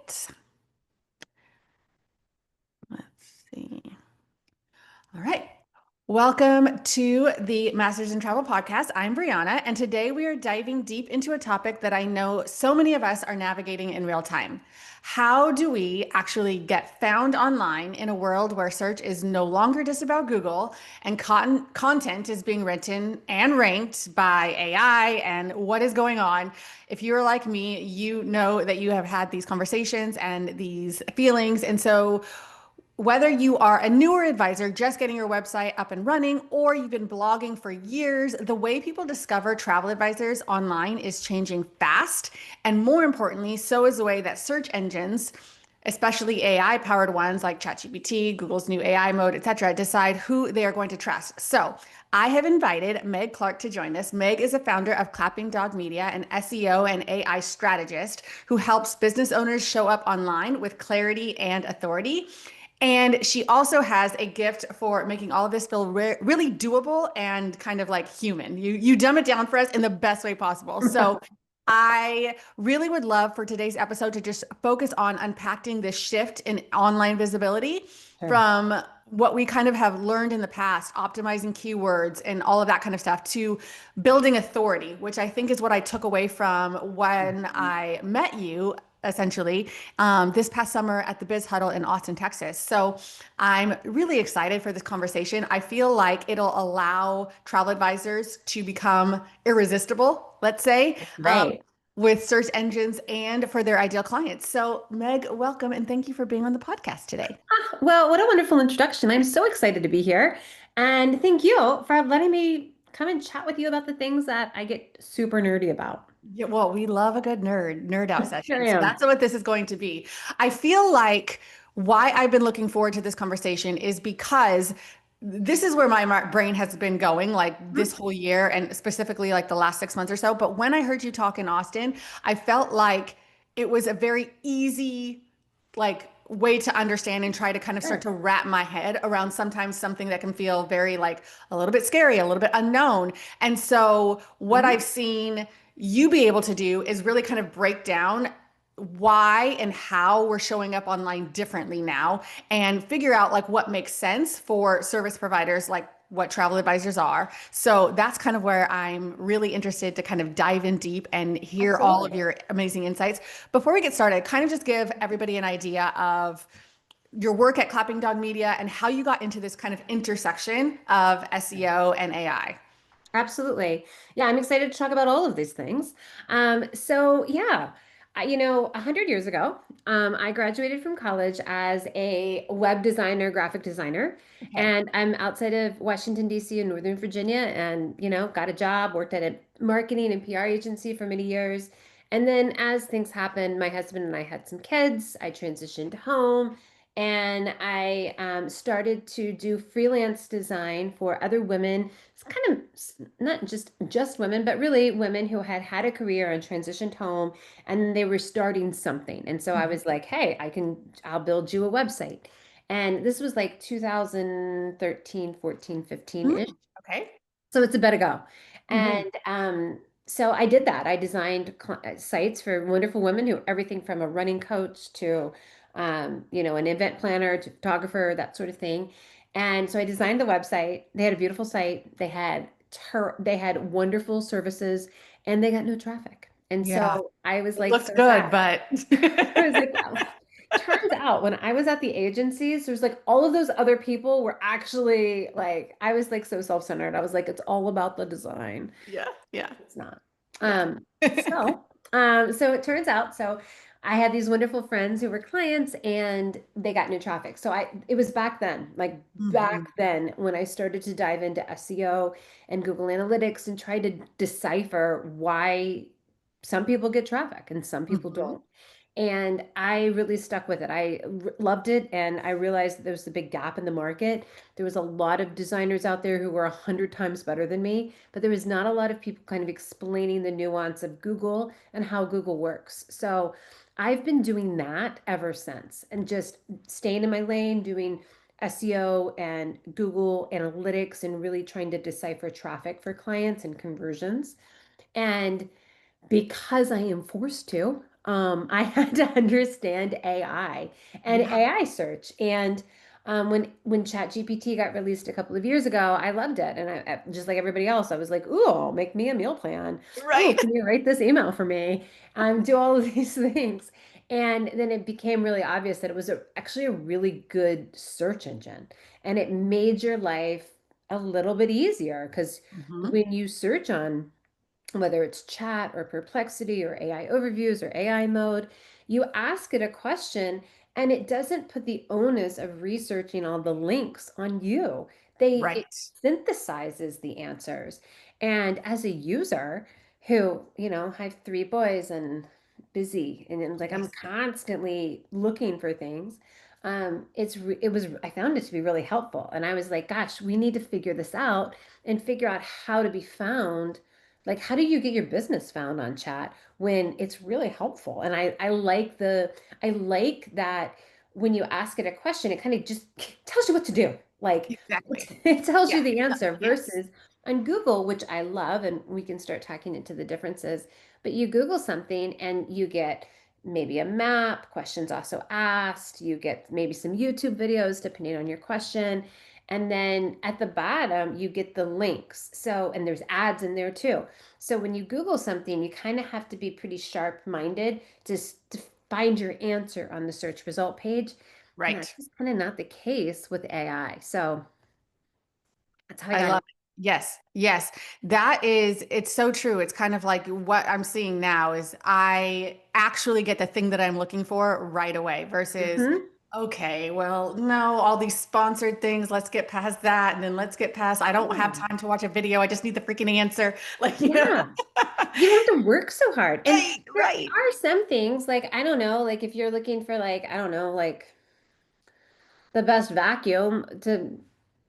Let's see. All right. Welcome to the Masters in Travel podcast. I'm Brianna, and today we are diving deep into a topic that I know so many of us are navigating in real time. How do we actually get found online in a world where search is no longer just about Google and content is being written and ranked by AI and what is going on? If you're like me, you know that you have had these conversations and these feelings. And so whether you are a newer advisor just getting your website up and running, or you've been blogging for years, the way people discover travel advisors online is changing fast. And more importantly, so is the way that search engines, especially AI powered ones like ChatGPT, Google's new AI mode, etc., decide who they are going to trust. So I have invited Meg Clarke to join us. Meg is a founder of Clapping Dog Media, an SEO and AI strategist who helps business owners show up online with clarity and authority. And she also has a gift for making all of this feel really doable and kind of like human. You dumb it down for us in the best way possible. So I really would love for today's episode to just focus on unpacking this shift in online visibility Sure. from what we kind of have learned in the past, optimizing keywords and all of that kind of stuff, to building authority, which I think is what I took away from when Mhm. I met you essentially this past summer at the Biz Huddle in Austin, Texas. So I'm really excited for this conversation. I feel like it'll allow travel advisors to become irresistible, let's say, Right. with search engines and for their ideal clients. So, Meg, welcome and thank you for being on the podcast today. Well, what a wonderful introduction. I'm so excited to be here. And thank you for letting me come and chat with you about the things that I get super nerdy about. Yeah, well, we love a good nerd out Here session. I So am. that's what this is going to be. I feel like why I've been looking forward to this conversation is because this is where my brain has been going like this Mhm. whole year and specifically like the last 6 months or so. But when I heard you talk in Austin, I felt like it was a very easy like way to understand and try to kind of start Sure. to wrap my head around sometimes something that can feel very like a little bit scary, a little bit unknown. And so what Mhm. I've seen you be able to do is really kind of break down why and how we're showing up online differently now and figure out like what makes sense for service providers like what travel advisors are. So that's kind of where I'm really interested to kind of dive in deep and hear all of Absolutely. your amazing insights. Before we get started, kind of just give everybody an idea of your work at Clapping Dog Media and how you got into this kind of intersection of SEO and AI. Absolutely. Yeah, I'm excited to talk about all of these things. So yeah, 100 years ago, I graduated from college as a web designer, graphic designer, Okay. and I'm outside of Washington, D.C. in Northern Virginia, and got a job, worked at a marketing and PR agency for many years. And then as things happened, my husband and I had some kids. I transitioned home. And I started to do freelance design for other women. It's kind of not just women, but really women who had had a career and transitioned home, and they were starting something. And so I Mhm. was like, "Hey, I'll build you a website." And this was like 2013, 14, 15-ish. Okay. So it's a bit ago. Mhm. And so I did that. I designed sites for wonderful women who everything from a running coach to an event planner to photographer, that sort of thing. And so I designed the website. They had a beautiful site. They had wonderful services and they got no traffic. And Yeah. so I was It like looks so good, sad. but I was like, wow. Turns out when I was at the agencies, there's like all of those other people were actually like, I was like so self-centered. I was like, it's all about the design. yeah, yeah, It's not. yeah. Um, so it turns out, so I had these wonderful friends who were clients and they got new traffic. So it was back then, like back Mhm. then when I started to dive into SEO and Google Analytics and try to decipher why some people get traffic and some people Mhm. don't. And I really stuck with it. Loved it. And I realized that there was a big gap in the market. There was a lot of designers out there who were 100 times better than me, but there was not a lot of people kind of explaining the nuance of Google and how Google works. So I've been doing that ever since and just staying in my lane, doing SEO and Google Analytics and really trying to decipher traffic for clients and conversions. And because I am forced to, I had to understand AI and Yeah. AI search. And when ChatGPT got released a couple of years ago, I loved it. And just like everybody else, I was like, "Ooh, make me a meal plan. Ooh, Right. can you write this email for me? Do all of these things." And then it became really obvious that it was actually a really good search engine, and it made your life a little bit easier because Hmm. when you search on whether it's chat or perplexity or AI overviews or AI mode, you ask it a question and it doesn't put the onus of researching all the links on you. It Right. synthesizes the answers. And as a user who, I have three boys and busy and like I'm Yes. constantly looking for things. It was I found it to be really helpful. And I was like, gosh, we need to figure this out and figure out how to be found, like, how do you get your business found on chat when it's really helpful? And I like that when you ask it a question, it kind of just tells you what to do. Like Exactly. it tells Yeah. you the answer Yes. versus on Google, which I love, and we can start talking into the differences. But you Google something and you get maybe a map, questions also asked, you get maybe some YouTube videos depending on your question. And then at the bottom, you get the links. So, and there's ads in there too. So when you Google something, you kind of have to be pretty sharp-minded to find your answer on the search result page. And that's Right. just kind of not the case with AI. So that's how I I got love it. it. Yes. Yes. That is, it's so true. It's kind of like what I'm seeing now is I actually get the thing that I'm looking for right away versus, Hmm. okay, well, no, all these sponsored things, let's get past that. And then let's get past, I don't have Yeah. time to watch a video. I just need the freaking answer. Like, Yeah. You don't have to work so hard. And Right, there right, are some things like, I don't know, like if you're looking for like, I don't know, like the best vacuum to right.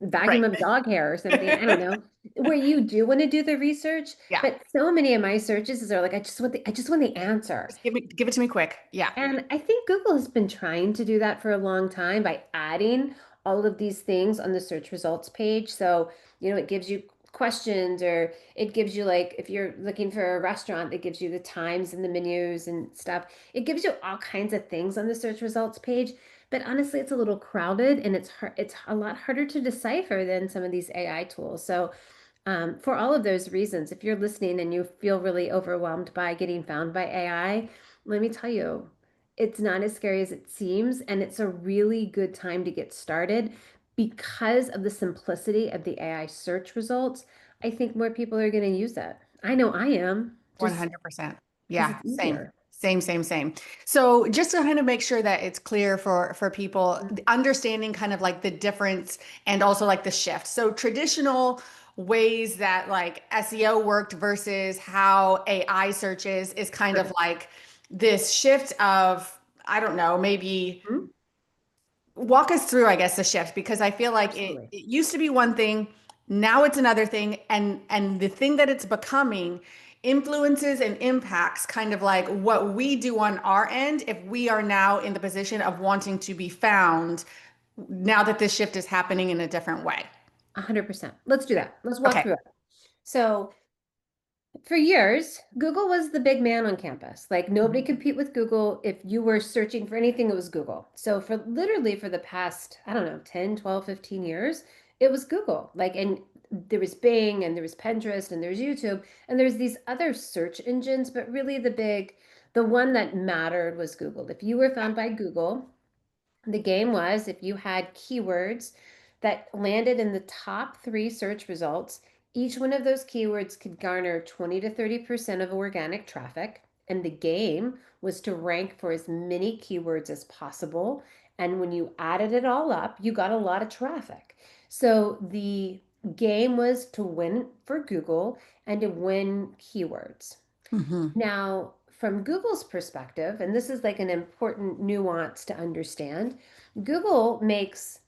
vacuum up dog hair or something. I don't know. Where you do want to do the research, Yeah. but so many of my searches are like, I just want the answer. Just give it to me quick. Yeah. And I think Google has been trying to do that for a long time by adding all of these things on the search results page. So, it gives you questions, or it gives you, like, if you're looking for a restaurant, it gives you the times and the menus and stuff. It gives you all kinds of things on the search results page. But honestly, it's a little crowded and it's a lot harder to decipher than some of these AI tools. So, for all of those reasons, if you're listening and you feel really overwhelmed by getting found by AI, let me tell you, it's not as scary as it seems, and it's a really good time to get started because of the simplicity of the AI search results. I think more people are going to use it. I know I am, just 100%. because Yeah, it's same. easier. Same. So just to kind of make sure that it's clear for people, understanding kind of like the difference and also like the shift. So traditional ways that like SEO worked versus how AI searches is kind of Right. like this shift of, I don't know, maybe Mhm. walk us through, I guess, the shift because I feel like Absolutely. it used to be one thing, now it's another thing, and the thing that it's becoming influences and impacts kind of like what we do on our end if we are now in the position of wanting to be found now that this shift is happening in a different way. 100%. Let's do that. Let's walk Okay. through it. So, for years, Google was the big man on campus. Like nobody could compete with Google. If you were searching for anything, it was Google. So for literally for the past, I don't know, 10, 12, 15 years, it was Google. Like, and there was Bing and there was Pinterest and there's YouTube and there's these other search engines, but really the one that mattered was Google. If you were found by Google, the game was if you had keywords that landed in the top three search results, each one of those keywords could garner 20 to 30% of organic traffic. And the game was to rank for as many keywords as possible. And when you added it all up, you got a lot of traffic. So the game was to win for Google and to win keywords. Hmm. Now, from Google's perspective, and this is like an important nuance to understand, Google makes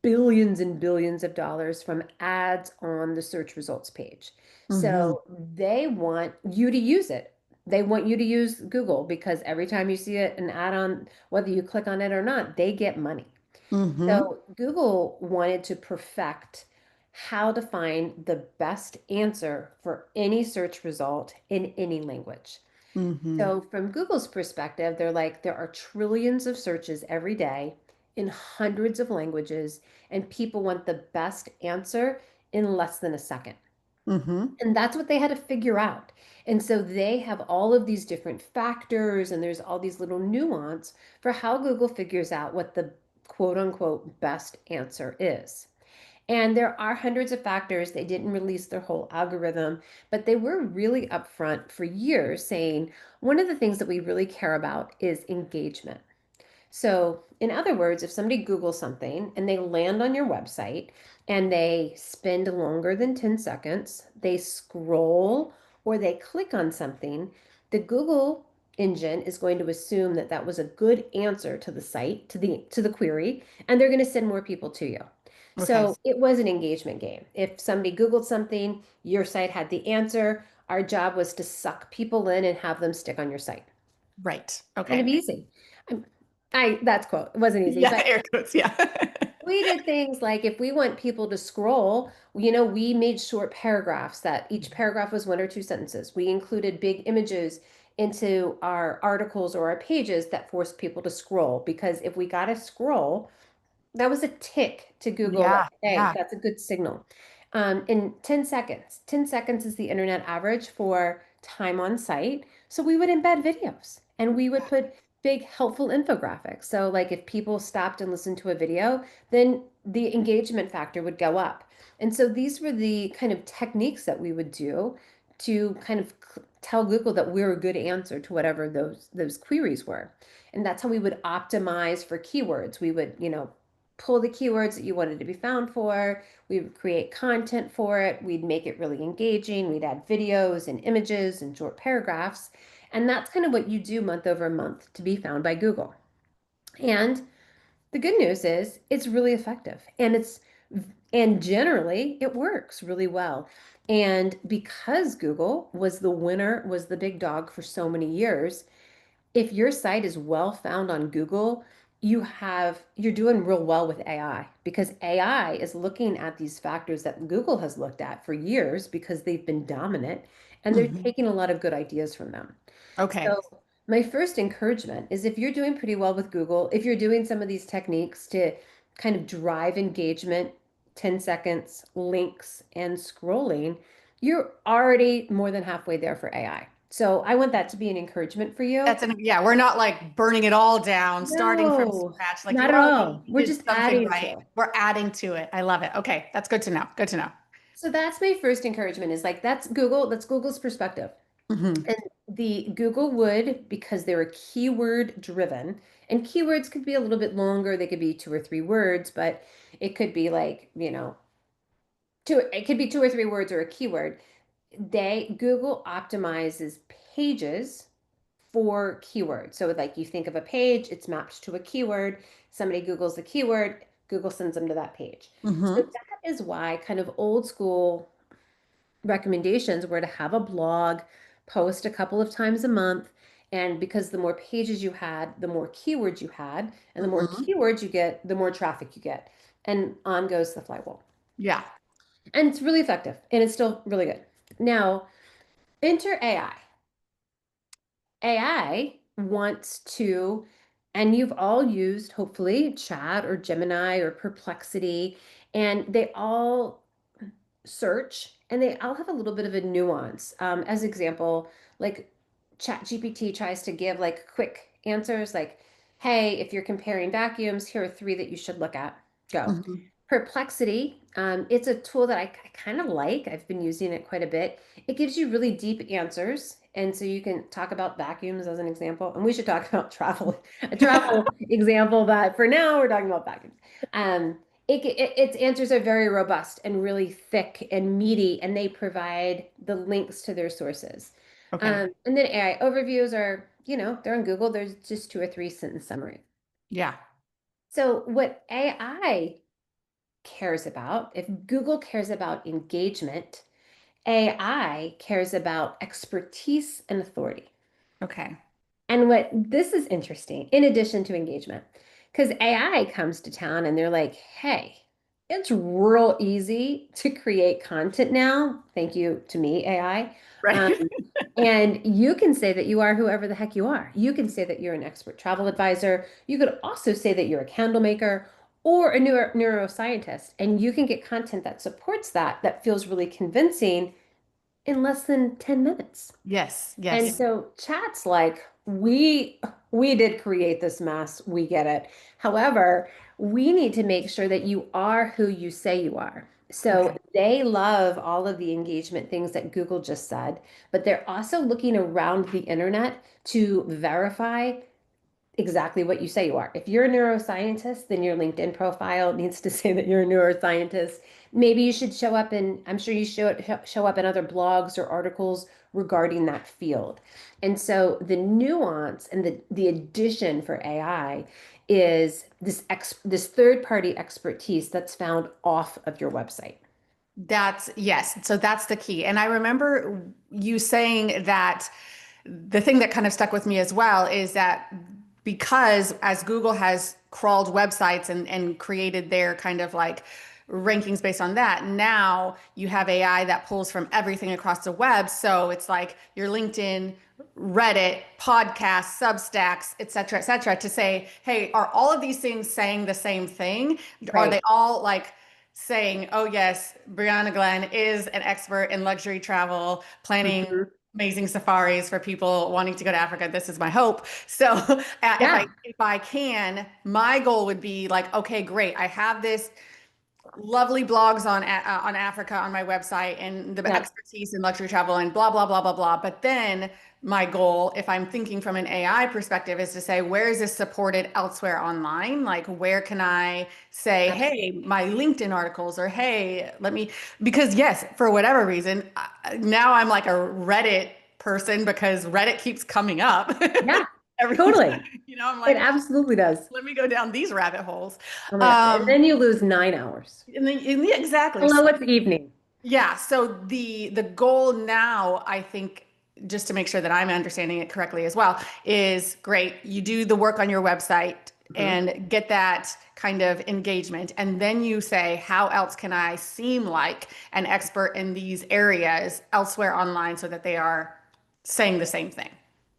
billions and billions of dollars from ads on the search results page. Hmm. So they want you to use it. They want you to use Google because every time you see an ad on, whether you click on it or not, they get money. Hmm. So Google wanted to perfect how to find the best answer for any search result in any language. Mm-hmm. So, from Google's perspective, they're like, there are trillions of searches every day in hundreds of languages, and people want the best answer in less than a second. Mm-hmm. And that's what they had to figure out. And so they have all of these different factors, and there's all these little nuance for how Google figures out what the quote unquote best answer is. And there are hundreds of factors. They didn't release their whole algorithm, but they were really upfront for years saying one of the things that we really care about is engagement. So, in other words, if somebody Googles something and they land on your website and they spend longer than 10 seconds, they scroll or they click on something, the Google engine is going to assume that that was a good answer to the site, to the query, and they're going to send more people to you. Okay. So, it was an engagement game. If somebody Googled something, your site had the answer, our job was to suck people in and have them stick on your site. Right. Kind of Okay. easy. I'm- that's quote. It wasn't easy, Yeah, but air quotes. Yeah. we did things like if we want people to scroll, we made short paragraphs that each paragraph was one or two sentences. We included big images into our articles or our pages that forced people to scroll because if we got to scroll, that was a tick to Google that, Yeah. hey, Yeah. that's a good signal. In 10 seconds, 10 seconds is the internet average for time on site. So we would embed videos and we would put big helpful infographics. So like if people stopped and listened to a video, then the engagement factor would go up. And so these were the kind of techniques that we would do to kind of tell Google that we're a good answer to whatever those queries were. And that's how we would optimize for keywords. We would, pull the keywords that you wanted to be found for. We would create content for it. We'd make it really engaging. We'd add videos and images and short paragraphs. And that's kind of what you do month over month to be found by Google. And the good news is it's really effective and generally it works really well. And because Google was the winner, was the big dog for so many years, if your site is well found on Google, you're doing real well with AI because AI is looking at these factors that Google has looked at for years because they've been dominant and they're Mhm. taking a lot of good ideas from them. Okay. So my first encouragement is if you're doing pretty well with Google, if you're doing some of these techniques to kind of drive engagement, 10 seconds, links, and scrolling, you're already more than halfway there for AI. So I want that to be an encouragement for you. Yeah, we're not like burning it all down, starting from No, scratch. Like you not at already all. We're did just something adding to right. it. We're adding to it. I love it. Okay, that's good to know. Good to know. So that's my first encouragement is like that's Google's perspective. Hmm. And the Google would, because they were keyword driven, and keywords could be a little bit longer, they could be two or three words, but it could be like, it could be two or three words or a keyword. Google optimizes pages for keywords. So like you think of a page, it's mapped to a keyword. Somebody Googles the keyword, Google sends them to that page. So Hmm. that is why kind of old school recommendations were to have a blog, post a couple of times a month. And because the more pages you had, the more keywords you had, and the more Hmm. keywords you get, the more traffic you get. And on goes the flywheel. Yeah. And it's really effective and it's still really good. Now, enter AI. AI wants to, and you've all used hopefully Chat or Gemini or Perplexity, and they all search and they all have a little bit of a nuance. As example, like ChatGPT tries to give like quick answers like, hey, if you're comparing vacuums, here are three that you should look at. Go. Hmm. Perplexity, it's a tool that I kind of like. I've been using it quite a bit. It gives you really deep answers. And so you can talk about vacuums as an example. And we should talk about a travel example, but for now we're talking about vacuums. Um, its answers are very robust and really thick and meaty, and they provide the links to their sources. Okay. And then AI overviews are, they're on Google. There's just two or three sentence summary. Yeah. So what AI cares about, if Google cares about engagement, AI cares about expertise and authority. Okay. And what this is interesting, in addition to engagement, because AI comes to town and they're like, hey, it's real easy to create content now. Thank you to me, AI. Um, Right. and you can say that you are whoever the heck you are. You can say that you're an expert travel advisor. You could also say that you're a candle maker or a neuroscientist. And you can get content that supports that, that feels really convincing in less than 10 minutes. Yes, And yes. so chat's like, we did create this mess. We get it. However, we need to make sure that you are who you say you are. So Okay. they love all of the engagement things that Google just said, but they're also looking around the internet to verify exactly what you say you are. If you're a neuroscientist, then your LinkedIn profile needs to say that you're a neuroscientist. Maybe you should show up in, I'm sure you show up in other blogs or articles regarding that field. And so the nuance and the addition for AI is this third party expertise that's found off of your website. That's yes. So that's the key. And I remember you saying that the thing that kind of stuck with me as well is that because as Google has crawled websites and created their kind of like rankings based on that, now you have AI that pulls from everything across the web. So it's like your LinkedIn, Reddit, podcasts, Substacks, et cetera, to say, hey, are all of these things saying the same thing? Are they Right. all like saying, oh, yes, Brianna Glenn is an expert in luxury travel, planning Mhm. amazing safaris for people wanting to go to Africa. This is my hope. So Yeah. if I can, my goal would be like, okay, great. I have this lovely blogs on Africa on my website and the Yep. expertise in luxury travel and blah blah blah blah blah. But then my goal, if I'm thinking from an AI perspective, is to say where is this supported elsewhere online? Like where can I say, hey, Absolutely. my LinkedIn articles or hey, let me because yes, for whatever reason, now I'm like a Reddit person because Reddit keeps coming up Yeah, every totally. time. You know, I'm It like, absolutely does. let me go down these rabbit holes. Oh my gosh. And Um, then you lose 9 hours. yeah, exactly. Hello, it's evening. Yeah, so the goal now, I think, just to make sure that I'm understanding it correctly as well, is great. You do the work on your website Mhm. and get that kind of engagement, and then you say, how else can I seem like an expert in these areas elsewhere online so that they are saying the same thing?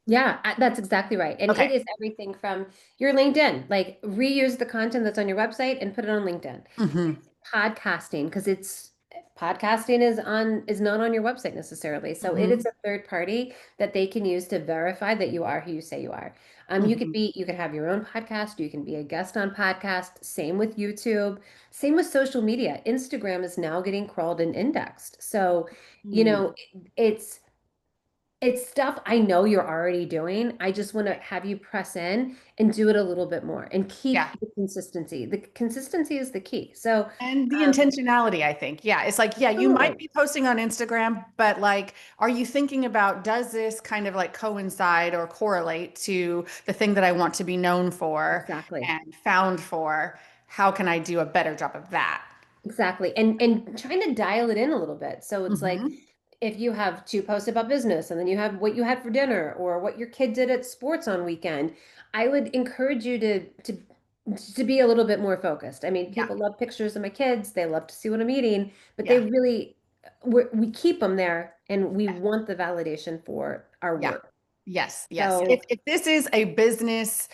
Yeah, that's exactly right. And Okay. it is everything from your LinkedIn, like reuse the content that's on your website and put it on LinkedIn. Hmm. It's podcasting because it's podcasting is not on your website necessarily. So it is Hmm. a third party that they can use to verify that you are who you say you are. Hmm. You could have your own podcast, you can be a guest on podcast, same with YouTube, same with social media. Instagram is now getting crawled and indexed. So, you know, it's it's stuff I know you're already doing. I just want to have you press in and do it a little bit more and Yeah. keep the consistency. The consistency is the key. So, And the um, intentionality, I think. Yeah, it's like, yeah, you might absolutely. be posting on Instagram, but like, are you thinking about does this kind of like coincide or correlate to the thing that I want to be known for Exactly. and found for? How can I do a better job of that? Exactly. And trying to dial it in a little bit. So it's like Hmm. if you have two posts about business and then you have what you had for dinner or what your kid did at sports on weekend, I would encourage you to be a little bit more focused. I mean, Yeah, people love pictures of my kids. They love to see what I'm eating, but they yeah, really we keep them there and we want the validation for our yeah. work. Yes, yes. So If this is a business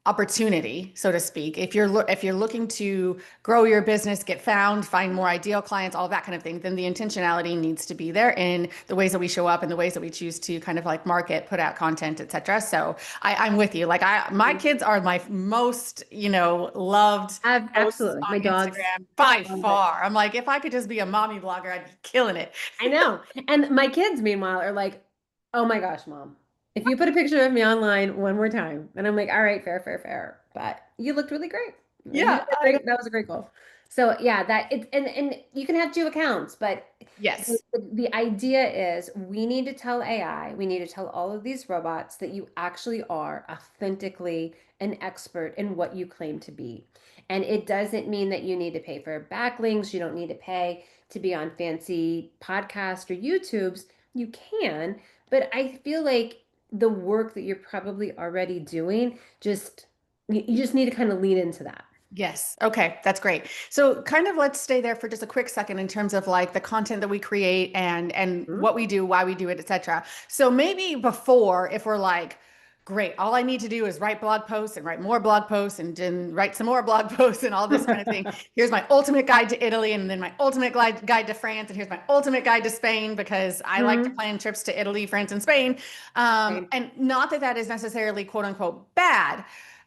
opportunity, so to speak. If you're looking to grow your business, get found, find more ideal clients, all that kind of thing, then the intentionality needs to be there in the ways that we show up and the ways that we choose to kind of like market, put out content, etc. So I'm with you. Like my kids are my most, loved posts absolutely. on My dogs Instagram by love it. far. I'm like, if I could just be a mommy blogger, I'd be killing it. I know. And my kids, meanwhile, are like, oh my gosh, mom, if you put a picture of me online one more time, and I'm like, all right, fair, fair, fair. But you looked really great. You Yeah, did a great, that was a great goal. So yeah, that it and you can have two accounts, but yes. the idea is we need to tell AI, we need to tell all of these robots that you actually are authentically an expert in what you claim to be. And it doesn't mean that you need to pay for backlinks, you don't need to pay to be on fancy podcasts or YouTubes, you can. But I feel like the work that you're probably already doing, you just need to kind of lean into that. Yes. Okay. That's great. So kind of let's stay there for just a quick second in terms of like the content that we create and Mhm. what we do, why we do it, etc. So maybe before, if we're like, great, all I need to do is write blog posts and write more blog posts and write some more blog posts and all this kind of thing. Here's my ultimate guide to Italy and then my ultimate guide to France and here's my ultimate guide to Spain because I like to Mhm. plan trips to Italy, France, and Spain. Right. And not that that is necessarily quote unquote bad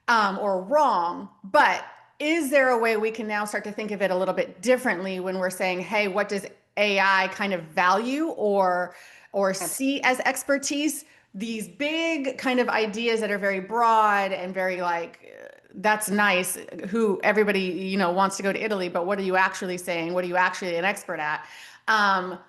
or wrong, but is there a way we can now start to think of it a little bit differently when we're saying, hey, what does AI kind of value or see Absolutely. as expertise? These big kind of ideas that are very broad and very like that's nice who everybody wants to go to Italy, but what are you actually saying? What are you actually an expert at? Um,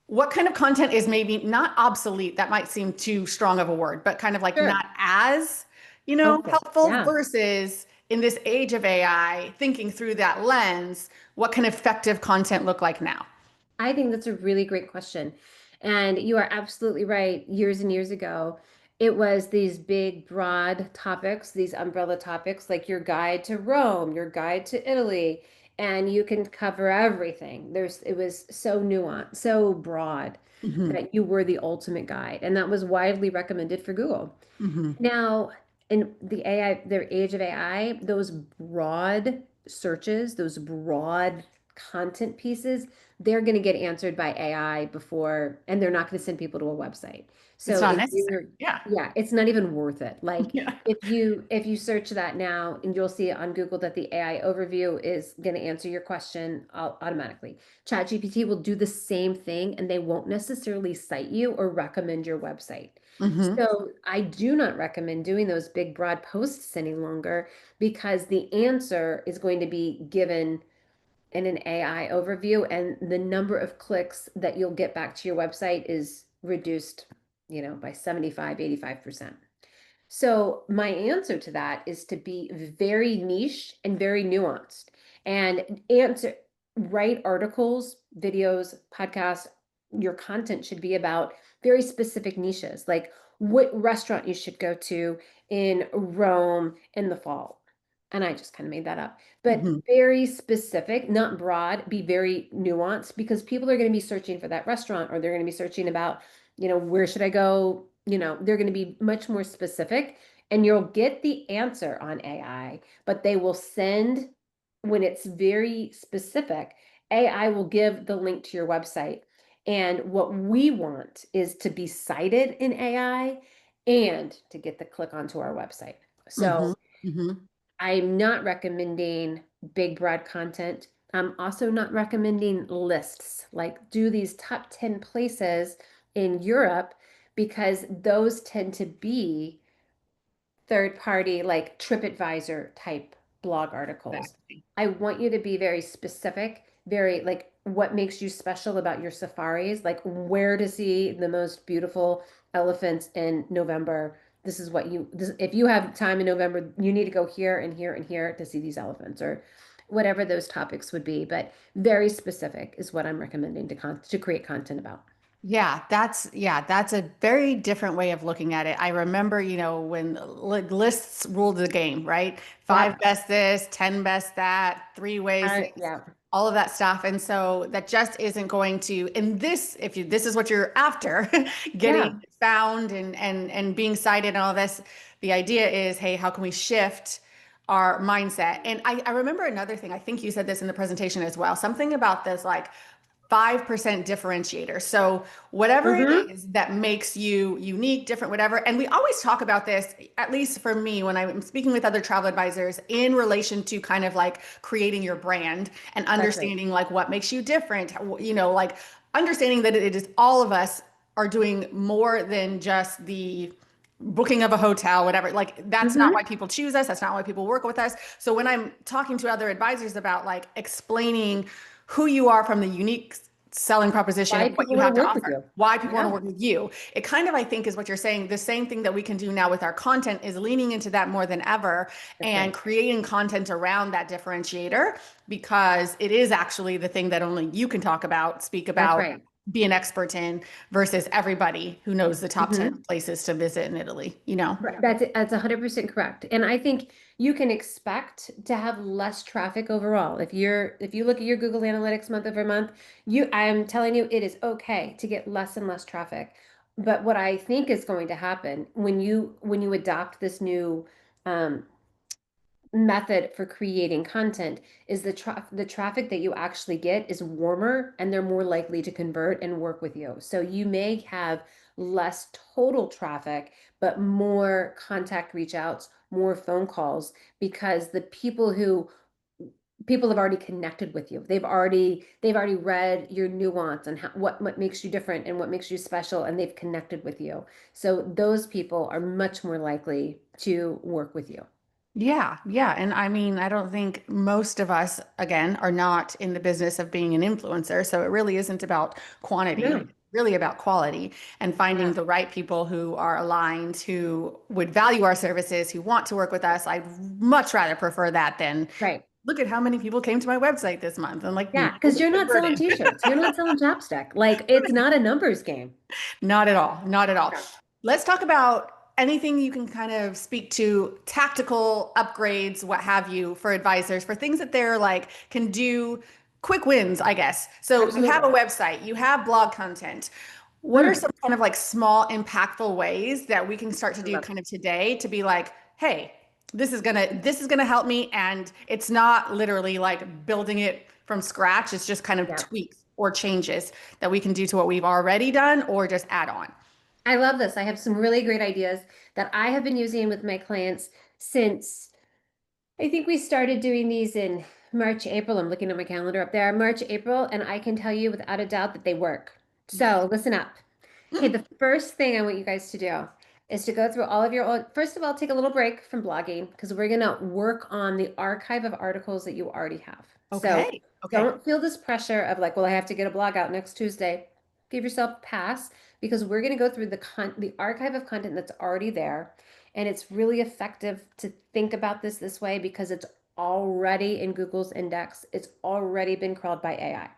what kind of content is maybe not obsolete? That might seem too strong of a word, but kind of like Sure. not as, Helpful. helpful Yeah. versus in this age of AI, thinking through that lens, what can effective content look like now? I think that's a really great question. And you are absolutely right. Years and years ago, it was these big, broad topics, these umbrella topics, like your guide to Rome, your guide to Italy, and you can cover everything. It was so nuanced, so broad Hmm. that you were the ultimate guide. And that was widely recommended for Google. Hmm. Now, in the their age of AI, those broad searches, those broad content pieces, they're going to get answered by AI before, and they're not going to send people to a website. It's So not if necessary. you're, Yeah. yeah, it's not even worth it. Like Yeah. if you search that now, and you'll see on Google that the AI overview is going to answer your question automatically. ChatGPT will do the same thing, and they won't necessarily cite you or recommend your website. Hmm. So I do not recommend doing those big broad posts any longer because the answer is going to be given in an AI overview and the number of clicks that you'll get back to your website is reduced, by 75, 85%. So my answer to that is to be very niche and very nuanced and write articles, videos, podcasts. Your content should be about very specific niches, like what restaurant you should go to in Rome in the fall. And I just kind of made that up, but Hmm. very specific, not broad, be very nuanced because people are going to be searching for that restaurant or they're going to be searching about where should I go? They're going to be much more specific and you'll get the answer on AI, but they will send, when it's very specific, AI will give the link to your website. And what we want is to be cited in AI and to get the click onto our website. Hmm. So Hmm. I'm not recommending big, broad content. I'm also not recommending lists, like do these top 10 places in Europe, because those tend to be third party, like TripAdvisor type blog articles. Exactly. I want you to be very specific, very like what makes you special about your safaris, like where to see the most beautiful elephants in November. If you have time in November, you need to go here and here and here to see these elephants or whatever those topics would be. But very specific is what I'm recommending to create content about. Yeah, that's a very different way of looking at it. I remember, when lists ruled the game, right? Five Yep. best this, 10 best that, three ways this, Yeah. all of that stuff. And so that just isn't going to, in this, if you this is what you're after, Yeah. getting found and being cited and all this, the idea is, hey, how can we shift our mindset? And I remember another thing, I think you said this in the presentation as well, something about this like 5% differentiator. So whatever it Mm-hmm. is that makes you unique, different, whatever. And we always talk about this, at least for me, when I'm speaking with other travel advisors in relation to kind of like creating your brand and That's right. understanding like what makes you different, like understanding that it is all of us are doing more than just the booking of a hotel, whatever. Like that's not Mm-hmm. why people choose us. That's not why people work with us. So when I'm talking to other advisors about like explaining who you are from the unique selling proposition of Why what people you want to have to work with offer, you. why people want to Yeah, work with you. It kind of, I think, is what you're saying. The same thing that we can do now with our content is leaning into that more than ever that's and right. creating content around that differentiator because it is actually the thing that only you can talk about, speak That's about, right. be an expert in versus everybody who knows the top 10 Mhm. places to visit in Italy, you know? Right. That's 100% correct. And I think you can expect to have less traffic overall. If you look at your Google Analytics month over month, I am telling you it is okay to get less and less traffic. But what I think is going to happen when you adopt this new um, method for creating content is the traffic that you actually get is warmer and they're more likely to convert and work with you. So you may have less total traffic, but more contact reach outs, more phone calls because the people have already connected with you. They've already read your nuance and what makes you different and what makes you special and they've connected with you. So those people are much more likely to work with you. Yeah, yeah. And I mean, I don't think most of us, again, are not in the business of being an influencer. So it really isn't about quantity, No. it's really about quality and finding Yeah. the right people who are aligned, who would value our services, who want to work with us. I'd much rather prefer that than Right. look at how many people came to my website this month and like Yeah, because nobody you're not selling converted. t-shirts. You're not selling chapstick. Like it's not a numbers game. Not at all. Not at all. Yeah. Let's talk about anything you can kind of speak to, tactical upgrades, what have you, for advisors, for things that they're like can do quick wins, I guess. So you have a Absolutely. website, you have blog content. What are Mm, some kind of like small, impactful ways that we can start to I do love kind of today to be like, hey, this is gonna help me, and it's not literally like building it from scratch. It's just kind of yeah. tweaks or changes that we can do to what we've already done or just add on. I love this. I have some really great ideas that I have been using with my clients since I think we started doing these in March, April. I'm looking at my calendar up there, March, April, and I can tell you without a doubt that they work. So listen up. Okay, the first thing I want you guys to do is to go through all of your old, first of all, take a little break from blogging because we're going to work on the archive of articles that you already have. So Okay. Okay. don't feel this pressure of like, well, I have to get a blog out next Tuesday. Give yourself a pass because we're going to go through the archive of content that's already there. And it's really effective to think about this way because it's already in Google's index. It's already been crawled by AI,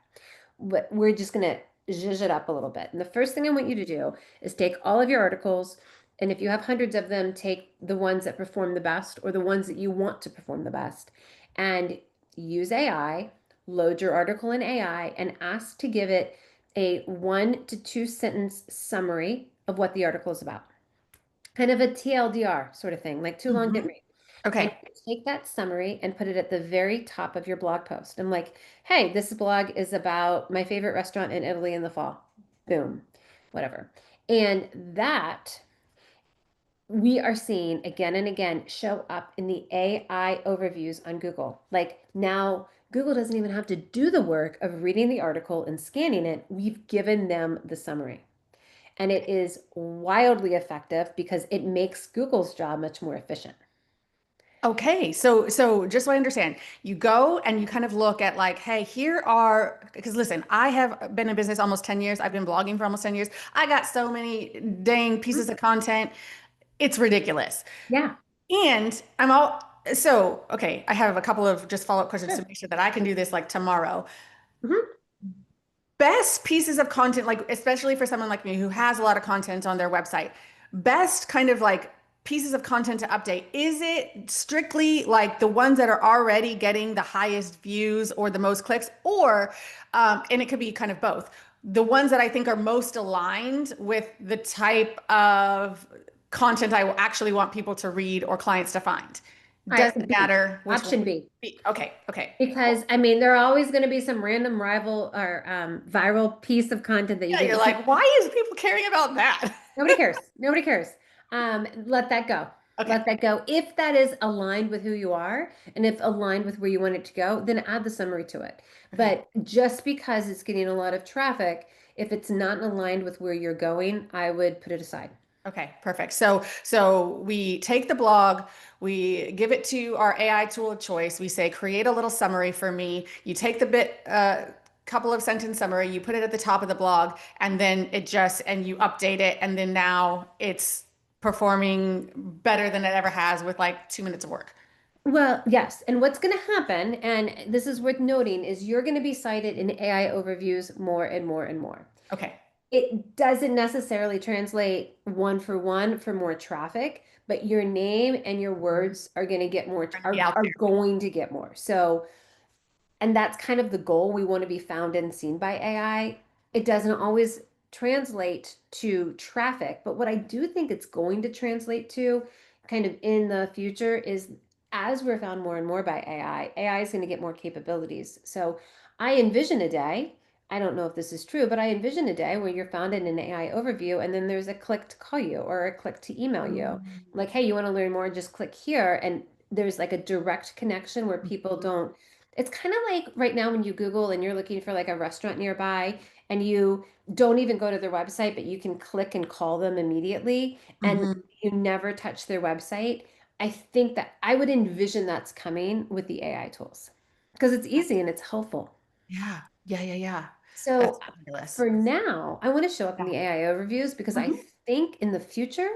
but we're just going to zhuzh it up a little bit. And the first thing I want you to do is take all of your articles, and if you have hundreds of them, take the ones that perform the best or the ones that you want to perform the best, and use AI, load your article in AI, and ask to give it a 1 to 2 sentence summary of what the article is about. Kind of a TLDR sort of thing, like too long, didn't Mhm. read. And Okay. take that summary and put it at the very top of your blog post. I'm like, hey, this blog is about my favorite restaurant in Italy in the fall. Boom, whatever. And that we are seeing again and again show up in the AI overviews on Google. Like now, Google doesn't even have to do the work of reading the article and scanning it. We've given them the summary. And it is wildly effective because it makes Google's job much more efficient. Okay. So just so I understand, you go and you kind of look at like, hey, here are because listen, I have been in business almost 10 years. I've been blogging for almost 10 years. I got so many dang pieces of content. It's ridiculous. Yeah, And I'm all so okay, I have a couple of just follow-up questions to sure. make sure that I can do this like tomorrow. Mhm. Best pieces of content, like especially for someone like me who has a lot of content on their website, best kind of like pieces of content to update. Is it strictly like the ones that are already getting the highest views or the most clicks, or and it could be kind of both. The ones that I think are most aligned with the type of content I will actually want people to read or clients to find. Doesn't B, matter which one. option B. Okay, okay. Because I mean, there are always going to be some random rival or viral piece of content that you Yeah, you're get. like, why is people caring about that? Nobody cares. Nobody cares. Let that go. Okay. Let that go. If that is aligned with who you are and if aligned with where you want it to go, then add the summary to it. Okay. But just because it's getting a lot of traffic, if it's not aligned with where you're going, I would put it aside. Okay, perfect. So we take the blog, we give it to our AI tool of choice. We say, create a little summary for me. You take the couple of sentence summary, you put it at the top of the blog, and then and you update it, and then now it's performing better than it ever has with like 2 minutes of work. Well, yes. And what's going to happen, and this is worth noting, is you're going to be cited in AI overviews more and more and more. Okay. It doesn't necessarily translate one for one for more traffic, but your name and your Mhm. words are going to get more, Be out are there. going to get more. So, and that's kind of the goal. We want to be found and seen by AI. It doesn't always translate to traffic, but what I do think it's going to translate to kind of in the future is as we're found more and more by AI, AI is going to get more capabilities. So I envision a day, I don't know if this is true, but I envision a day where you're found in an AI overview and then there's a click to call you or a click to email you. Mm. Like, hey, you want to learn more? Just click here. And there's like a direct connection where people Mhm. don't, it's kind of like right now when you Google and you're looking for like a restaurant nearby and you don't even go to their website, but you can click and call them immediately and Mhm. you never touch their website. I think that I would envision that's coming with the AI tools because it's easy and it's helpful. Yeah. Yeah. Yeah. Yeah. That's So fabulous. for now, I want to show up in Yeah. the AI overviews because I Mhm. think in the future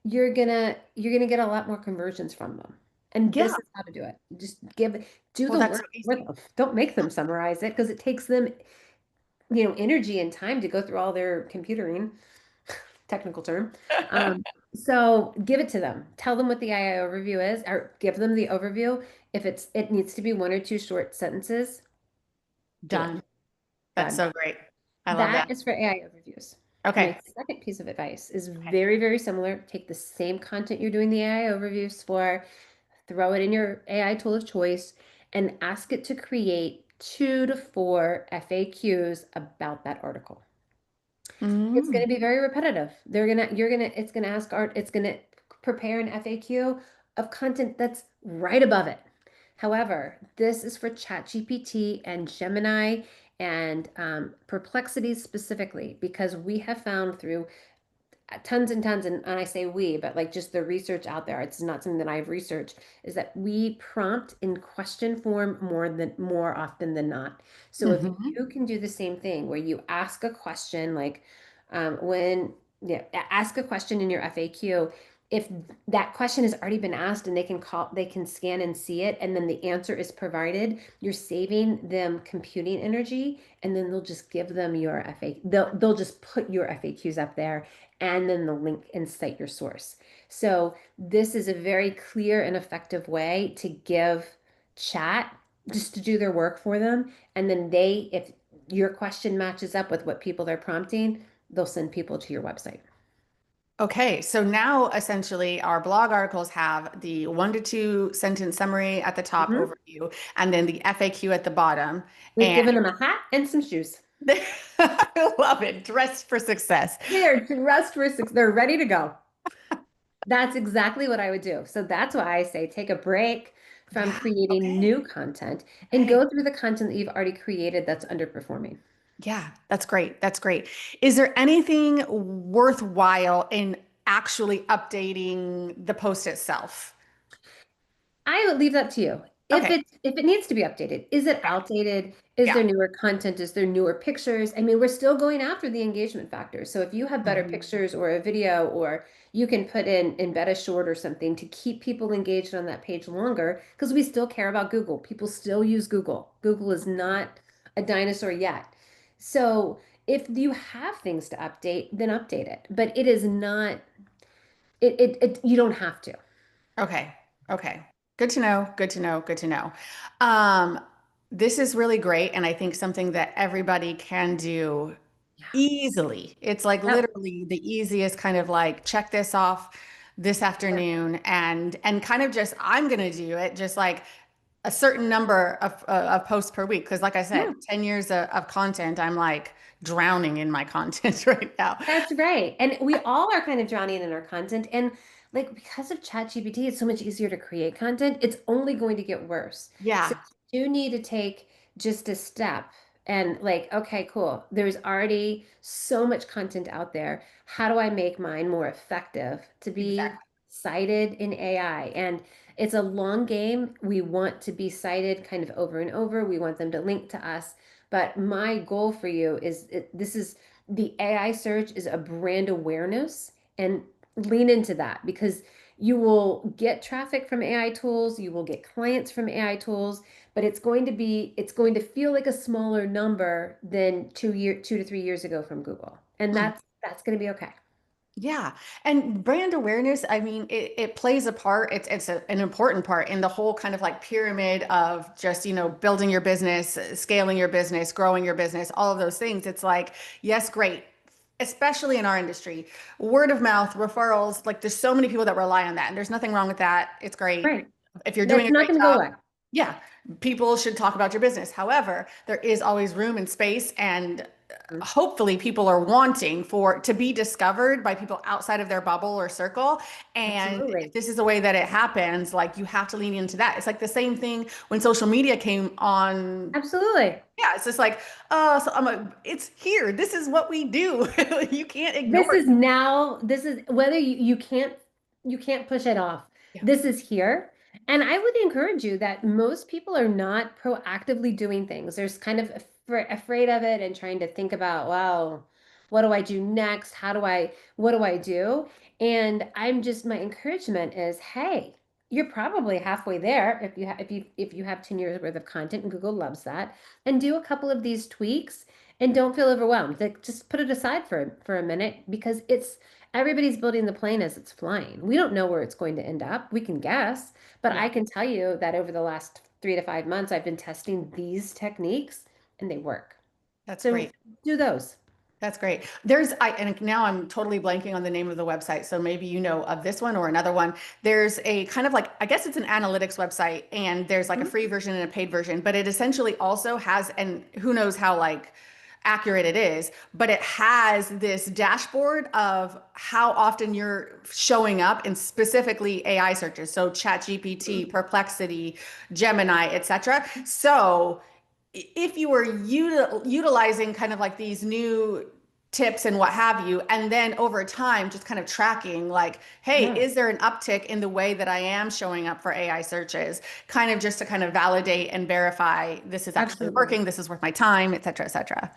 you're gonna get a lot more conversions from them. And Yeah. this is how to do it. Just do Well, the that's work so for easy. them. Don't make them summarize it because it takes them, energy and time to go through all their computering, technical term. Um, so give it to them. Tell them what the AI overview is, or give them the overview. If it needs to be one or two short sentences, do it. Done. That's Done. so great. I love That that. is for AI overviews. My Okay. second piece of advice is Okay. very, very similar. Take the same content you're doing the AI overviews for, throw it in your AI tool of choice, and ask it to create 2 to 4 FAQs about that article. It's going Mm. to be very repetitive. It's going to ask art, it's going to prepare an FAQ of content that's right above it. However, this is for ChatGPT and Gemini and Perplexity specifically, because we have found through tons and tons, and I say we, but like just the research out there, it's not something that I've researched, is that we prompt in question form more often than not. So if Mhm. you can do the same thing where you ask a question like when yeah, ask a question in your FAQ. If that question has already been asked and they can scan and see it, and then the answer is provided, you're saving them computing energy, and then they'll just give them your FAQ. They'll just put your FAQs up there and then the link and cite your source. So this is a very clear and effective way to give chat just to do their work for them. And then if your question matches up with what people are prompting, they'll send people to your website. Okay, so now essentially our blog articles have the 1 to 2 sentence summary at the top Mhm. overview, and then the FAQ at the bottom. We've And given them a hat and some shoes. I love it. Dressed for success. They are dressed for success. They're ready to go. That's exactly what I would do. So that's why I say take a break from Yeah. creating Okay. new content and Okay. go through the content that you've already created that's underperforming. Yeah, that's great. That's great. Is there anything worthwhile in actually updating the post itself? I would leave that to you. Okay. If it needs to be updated, is it Okay. outdated? Is Yeah. there newer content? Is there newer pictures? I mean, we're still going after the engagement factor. So if you have better Mhm. pictures or a video, or you can put in embed a short or something to keep people engaged on that page longer, because we still care about Google. People still use Google. Google is not a dinosaur yet. So if you have things to update, then update it. But it is not, you don't have to. Okay. Okay. Good to know. Good to know. Good to know. Um, this is really great, and I think something that everybody can do Yeah. easily. It's like Yep. literally the easiest kind of like check this off this afternoon and kind of just I'm gonna do it just like a certain number of posts per week. Because like I Yeah. said, 10 years of content, I'm like drowning in my content right now. That's right. And we all are kind of drowning in our content. And like because of ChatGPT, it's so much easier to create content. It's only going to get worse. So Yeah, you do need to take just a step and like, okay, cool. There's already so much content out there. How do I make mine more effective to be exactly. cited in AI? And it's a long game. We want to be cited kind of over and over. We want them to link to us. But my goal for you is this is the AI search is a brand awareness and lean into that because You will get traffic from AI tools, you will get clients from AI tools, but it's going to feel like a smaller number than 2 to 3 years ago from Google. And that's going to be okay. Yeah. And brand awareness, I mean, it plays a part. An important part in the whole kind of like pyramid of just, building your business, scaling your business, growing your business, all of those things. It's like, yes, great. Especially in our industry, word of mouth, referrals, like there's so many people that rely on that. And there's nothing wrong with that. It's great. Right. If you're doing That's a not great going to go job, away. yeah, people should talk about your business. However, there is always room and space, and Mhm. hopefully people are wanting for to be discovered by people outside of their bubble or circle. And if Absolutely. this is the way that it happens, like you have to lean into that. It's like the same thing when social media came on. Absolutely. Yeah, it's just like, it's here. This is what we do. You can't This ignore it. is now, this is whether you can't push it off. Yeah, This is here. And I would encourage you that most people are not proactively doing things. There's kind of afraid of it and trying to think about, wow, what do I do next? What do I do? And my encouragement is, hey, you're probably halfway there if you have 10 years worth of content and Google loves that. And do a couple of these tweaks and don't feel overwhelmed. Like, just put it aside for a minute because it's everybody's building the plane as it's flying. We don't know where it's going to end up. We can guess, but yeah, I can tell you that over the last 3 to 5 months, I've been testing these techniques and they work. that's So great. do those. That's great. And now I'm totally blanking on the name of the website. So maybe you know of this one or another one. There's a kind of like, I guess it's an analytics website, and there's like a Mhm. free version and a paid version, but it essentially also has, and who knows how like accurate it is, but it has this dashboard of how often you're showing up in specifically AI searches. So ChatGPT, Perplexity, Gemini, etc. So if you were utilizing kind of like these new tips and what have you, and then over time just kind of tracking like, hey, Yeah, is there an uptick in the way that I am showing up for AI searches, kind of just to kind of validate and verify this is actually absolutely. working, this is worth my time, et cetera, et cetera.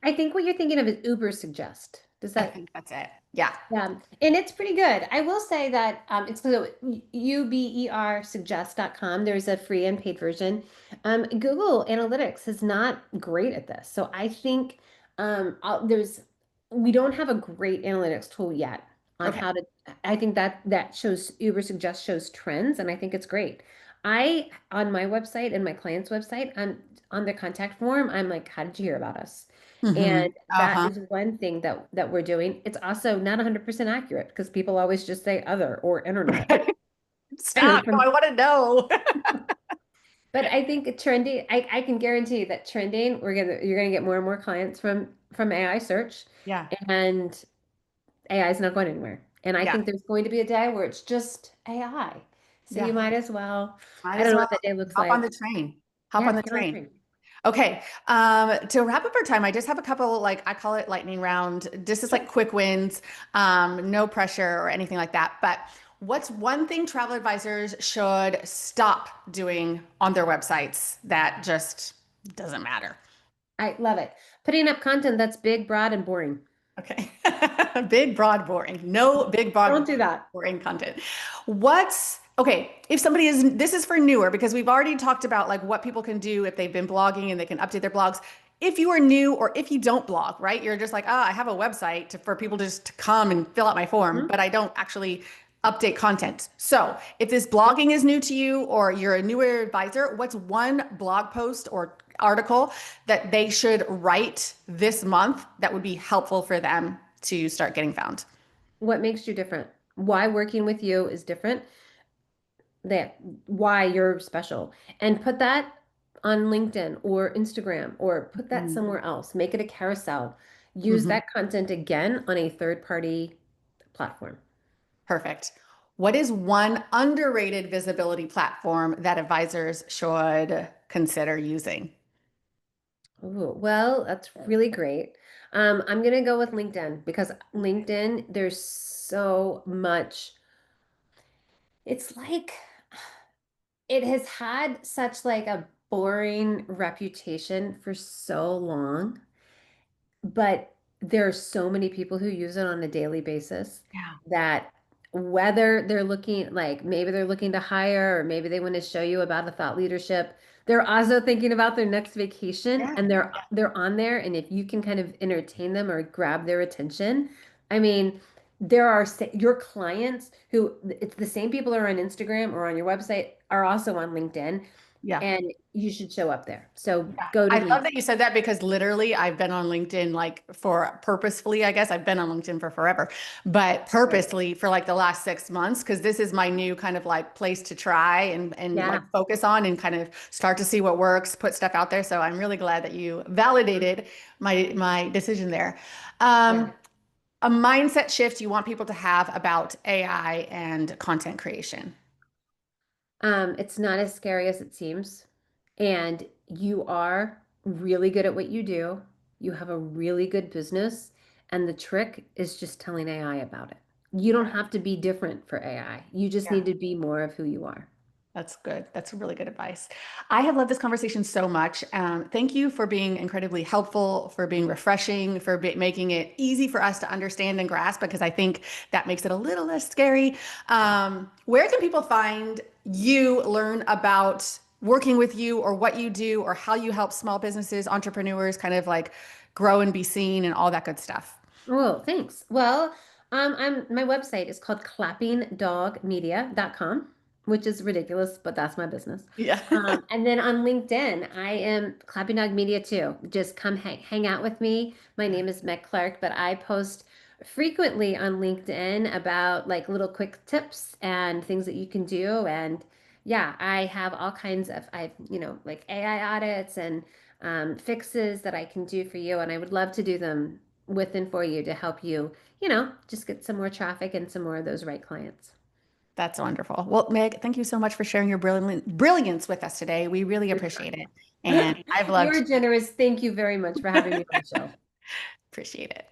I think what you're thinking of is Uber Suggest. Does I that think that's it. Yeah. Yeah, and it's pretty good. I will say that it's so ubersuggest.com. There's a free and paid version. Google Analytics is not great at this. So I think we don't have a great analytics tool yet on Okay. how to I think that shows Uber Suggest shows trends and I think it's great. I on my website and my client's website, on the contact form, I'm like, how did you hear about us? And that Uh-huh. is one thing that we're doing. It's also not 100% accurate because people always just say other or internet. I know Stop. No, from, I want to know. but I think trending, I can guarantee that trending, you're gonna get more and more clients from AI search, Yeah. and AI is not going anywhere. And I Yeah. think there's going to be a day where it's just AI. So you Yeah. might as well, Might I as don't know well what that day looks hop on the like. train. Hop on Yeah, the get on a train. train. Okay. To wrap up our time, I just have a couple, like I call it lightning round. This is like Sure. quick wins, no pressure or anything like that. But what's one thing travel advisors should stop doing on their websites that just doesn't matter? I love it. Putting up content that's big, broad, and boring. Okay. Big, broad, boring. No big, broad, Don't do that. boring content. What's okay? If somebody is, this is for newer because we've already talked about like what people can do if they've been blogging and they can update their blogs. If you are new or if you don't blog, right? You're just like, I have a website for people just to come and fill out my form, Mhm. but I don't actually update content. So if this Yep. blogging is new to you or you're a newer advisor, what's one blog post or article that they should write this month that would be helpful for them to start getting found? What makes you different? Why working with you is different? That why you're special. And put that on LinkedIn or Instagram or put that Mhm. somewhere else. Make it a carousel. Use Mhm. that content again on a third party platform. Perfect. What is one underrated visibility platform that advisors should consider using? Ooh, well, that's really great. I'm gonna go with LinkedIn because LinkedIn, there's so much. It's like it has had such like a boring reputation for so long, but there are so many people who use it on a daily basis Yeah. that whether they're looking like maybe they're looking to hire or maybe they want to show you about a thought leadership. They're also thinking about their next vacation Yeah. and they're on there and if you can kind of entertain them or grab their attention, I mean, your clients who it's the same people who are on Instagram or on your website are also on LinkedIn Yeah. and you should show up there. So Yeah. go to I love these. that you said that because literally I've been on LinkedIn like for purposefully, I guess I've been on LinkedIn for forever, but Right. purposely for like the last 6 months because this is my new kind of like place to try and like Yeah. focus on and kind of start to see what works, put stuff out there. So I'm really glad that you validated my decision there. Yeah. A mindset shift you want people to have about AI and content creation. It's not as scary as it seems. And you are really good at what you do. You have a really good business. And the trick is just telling AI about it. You don't Yeah. have to be different for AI. You just Yeah. need to be more of who you are. That's good. That's really good advice. I have loved this conversation so much. Thank you for being incredibly helpful, for being refreshing, for making it easy for us to understand and grasp, because I think that makes it a little less scary. Where can people find you, learn about working with you or what you do or how you help small businesses, entrepreneurs kind of like grow and be seen and all that good stuff? Oh, thanks. Well, my website is called clappingdogmedia.com, which is ridiculous, but that's my business. Yeah. And then on LinkedIn, I am Clapping Dog Media too. Just come hang out with me. My name is Meg Clarke, but I post frequently on LinkedIn about like little quick tips and things that you can do. And yeah, I have all kinds of like AI audits and fixes that I can do for you, and I would love to do them with and for you to help you, just get some more traffic and some more of those right clients. That's wonderful. Well, Meg, thank you so much for sharing your brilliance with us today. We really You're appreciate it. And kind. I've loved You're generous. Thank you very much for having me on the show. appreciate it.